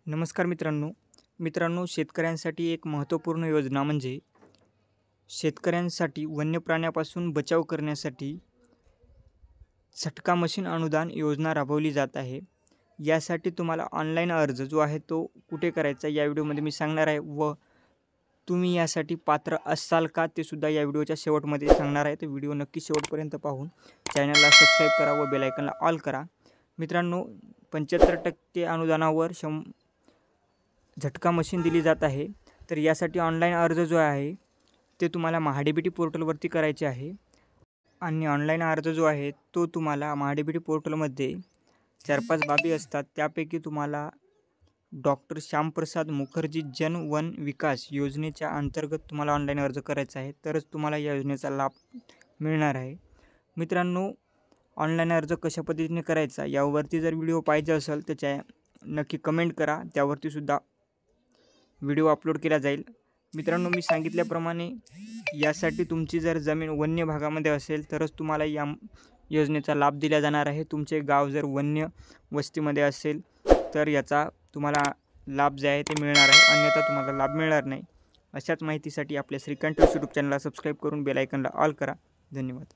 नमस्कार मित्रांनो, शेतकऱ्यांसाठी एक महत्त्वपूर्ण योजना म्हणजे शेतकऱ्यांसाठी वन्य प्राण्यापासून बचाव करण्यासाठी झटका मशीन अनुदान योजना राबवली जात आहे। यासाठी तुम्हाला ऑनलाईन अर्ज जो आहे तो कुठे करायचा या व्हिडिओमध्ये मी सांगणार आहे व तुम्ही यासाठी पात्र असाल का ते सुद्धा या व्हिडिओच्या शेवटमध्ये सांगणार आहे। तर व्हिडिओ नक्की शेवटपर्यंत पाहून चॅनलला सबस्क्राईब करा व बेल आयकॉनला ऑल करा। मित्रांनो, 75% अनुदानावर झटका मशीन दिली जात आहे। तर यासाठी ऑनलाईन अर्ज जो आहे ते तुम्हाला महाडीबीटी पोर्टलवरती करायचे आहे आणि ऑनलाईन अर्ज जो आहे तो तुम्हाला महाडीबीटी पोर्टलमध्ये 4-5 बाबी असतात। त्यापैकी तुम्हाला डॉक्टर श्यामप्रसाद मुखर्जी जन वन विकास योजनेच्या अंतर्गत तुम्हाला ऑनलाईन अर्ज करायचा आहे, तरच तुम्हाला या योजनेचा लाभ मिळणार आहे। मित्रांनो, ऑनलाईन अर्ज कशा पद्धतीने करायचा यावरती जर व्हिडिओ पाहिजे असेल तर नक्की कमेंट करा, त्यावरती सुद्धा व्हिडिओ अपलोड केला जाईल। मित्रांनो, मी सांगितल्याप्रमाणे यासाठी तुमची जर जमीन वन्य भागामध्ये असेल तरच तुम्हाला या योजनेचा लाभ दिला जाणार आहे। तुमचे गाव जर वन्य वस्तीमध्ये असेल तर याचा तुम्हाला लाभ जे आहे ते मिळणार आहे, अन्यथा तुम्हाला लाभ मिळणार नाही। अशाच माहितीसाठी आपल्या श्रीकांत यूट्यूब चॅनलला सबस्क्राईब करून बेल आयकॉनला ऑल करा। धन्यवाद।